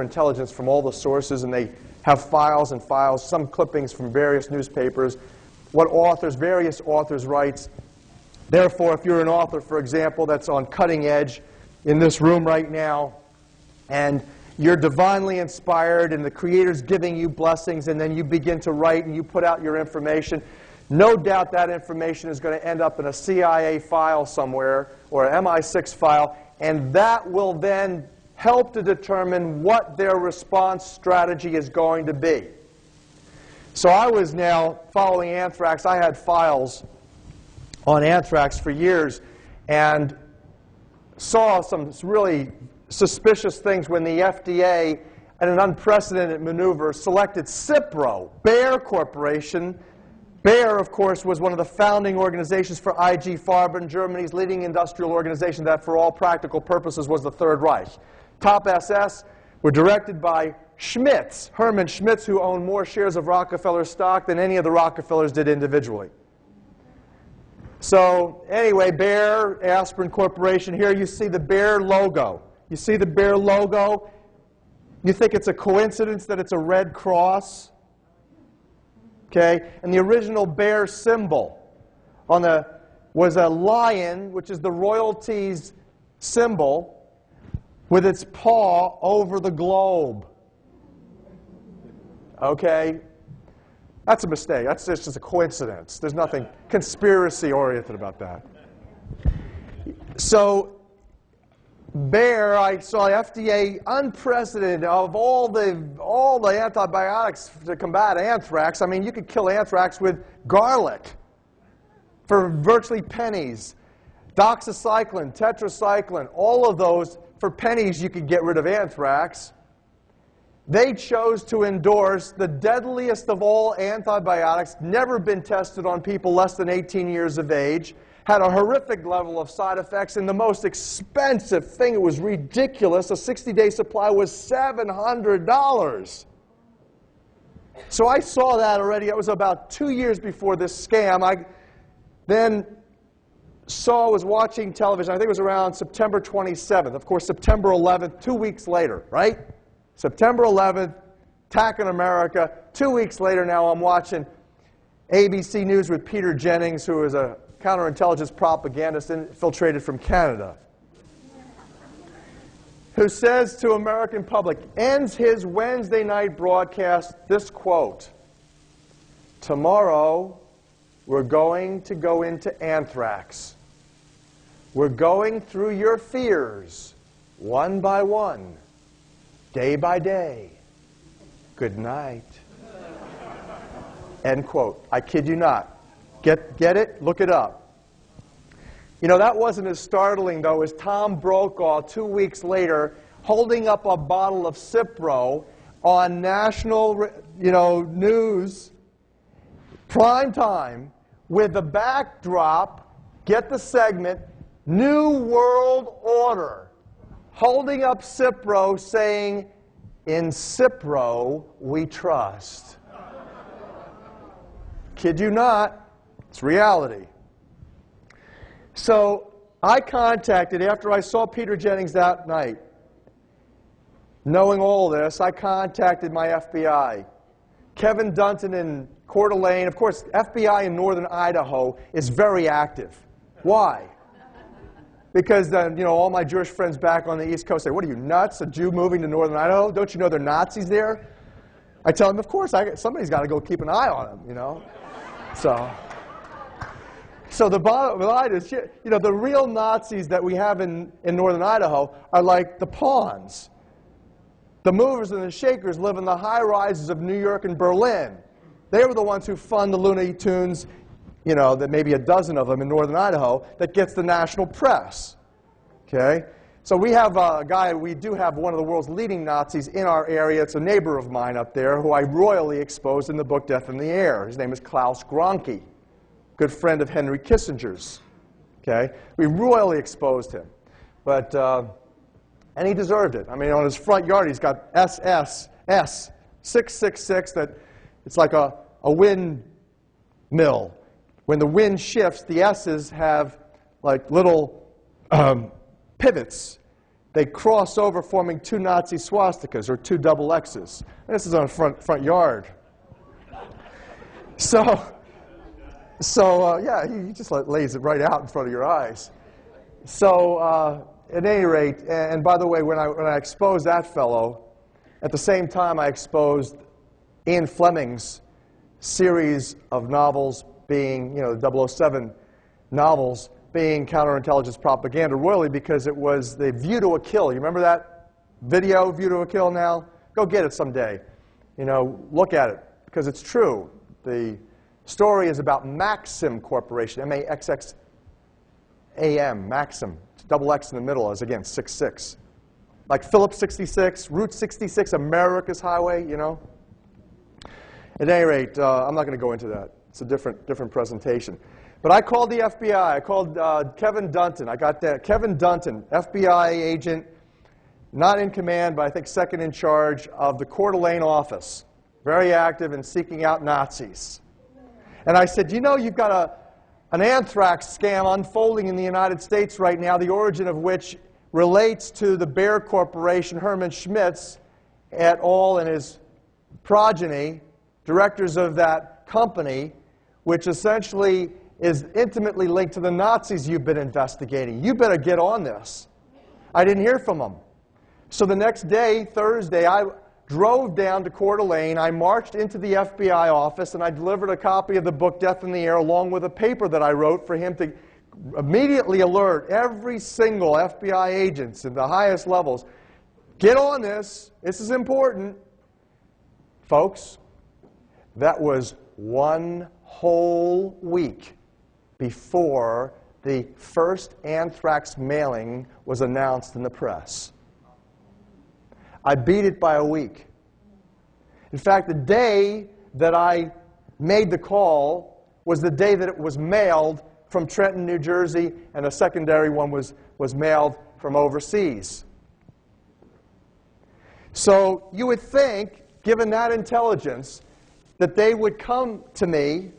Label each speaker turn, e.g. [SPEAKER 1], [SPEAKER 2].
[SPEAKER 1] intelligence from all the sources, and they have files and files, some clippings from various newspapers, what authors, various authors' rights. Therefore, if you're an author, for example, that's on cutting edge in this room right now, and you're divinely inspired, and the Creator's giving you blessings, and then you begin to write, and you put out your information, no doubt that information is going to end up in a CIA file somewhere, or an MI6 file, and that will then help to determine what their response strategy is going to be. So I was now following anthrax. I had files on anthrax for years and saw some really suspicious things when the FDA, in an unprecedented maneuver, selected Cipro, Bayer Corporation. Bayer, of course, was one of the founding organizations for IG Farben, Germany's leading industrial organization that, for all practical purposes, was the Third Reich. Top SS were directed by Schmitz, Hermann Schmitz, who owned more shares of Rockefeller stock than any of the Rockefellers did individually. So anyway, Bayer, Aspirin Corporation, here you see the Bayer logo. You see the Bayer logo? You think it's a coincidence that it's a red cross? Okay? And the original Bayer symbol was a lion, which is the royalties symbol, with its paw over the globe. Okay? That's a mistake. That's just a coincidence. There's nothing conspiracy-oriented about that. So, Bayer, I saw FDA unprecedented of all the antibiotics to combat anthrax. I mean, you could kill anthrax with garlic for virtually pennies. Doxycycline, tetracycline, all of those, for pennies you could get rid of anthrax. They chose to endorse the deadliest of all antibiotics, never been tested on people less than 18 years of age, had a horrific level of side effects, and the most expensive thing, it was ridiculous, a 60-day supply was $700. So I saw that already. It was about 2 years before this scam. I then was watching television, I think it was around September 27th. Of course, September 11th, 2 weeks later, right? September 11th, attack in America. 2 weeks later now, I'm watching ABC News with Peter Jennings, who is a counterintelligence propagandist infiltrated from Canada, who says to American public, ends his Wednesday night broadcast, this quote: "Tomorrow, we're going to go into anthrax. We're going through your fears, one by one, day by day. Good night." End quote. I kid you not. Get it? Look it up. You know, that wasn't as startling, though, as Tom Brokaw, 2 weeks later, holding up a bottle of Cipro on national, news, prime time, with the backdrop, get the segment, New World Order, holding up Cipro saying, "In Cipro we trust." Kid you not, it's reality. So I contacted, after I saw Peter Jennings that night, knowing all this, I contacted my FBI. Kevin Dunton in Coeur d'Alene. Of course, FBI in northern Idaho is very active. Why? Because all my Jewish friends back on the East Coast say, "What are you, nuts? A Jew moving to northern Idaho? Don't you know they're Nazis there?" I tell them, of course, somebody's got to go keep an eye on them, So the bottom line is, the real Nazis that we have in northern Idaho are like the pawns. The movers and the shakers live in the high rises of New York and Berlin. They were the ones who fund the Looney Tunes, that maybe a dozen of them in northern Idaho, that gets the national press. Okay? So we have we do have one of the world's leading Nazis in our area. It's a neighbor of mine up there who I royally exposed in the book Death in the Air. His name is Klaus Gronke, good friend of Henry Kissinger's. Okay? We royally exposed him. And he deserved it. I mean, on his front yard, he's got SSS 666, that it's like a windmill. When the wind shifts, the S's have like little pivots they cross over, forming two Nazi swastikas, or two double X's. And this is on a front yard. So yeah, he just lays it right out in front of your eyes. So at any rate, and by the way, when I exposed that fellow, at the same time I exposed Ian Fleming's series of novels being, the 007 novels, being counterintelligence propaganda, royally, because it was the View to a Kill. You remember that video, View to a Kill now? Go get it someday. Look at it, because it's true. The story is about Maxim Corporation, M-A-X-X-A-M, Maxim. Double X in the middle is, again, 66. Like Phillips 66, Route 66, America's highway, At any rate, I'm not going to go into that. It's a different presentation. But I called the FBI. I called Kevin Dunton. I got that. Kevin Dunton, FBI agent, not in command, but I think second in charge of the Coeur d'Alene office, very active in seeking out Nazis. And I said, you've got an anthrax scam unfolding in the United States right now, the origin of which relates to the Bayer Corporation, Hermann Schmitz et al. And his progeny, directors of that company, which essentially is intimately linked to the Nazis you've been investigating. You better get on this. I didn't hear from them. So the next day, Thursday, I drove down to Coeur d'Alene. I marched into the FBI office, and I delivered a copy of the book Death in the Air along with a paper that I wrote for him to immediately alert every single FBI agents at the highest levels. Get on this. This is important. Folks, that was one whole week before the first anthrax mailing was announced in the press. I beat it by a week. In fact, the day that I made the call was the day that it was mailed from Trenton, New Jersey, and a secondary one was mailed from overseas. So you would think, given that intelligence, that they would come to me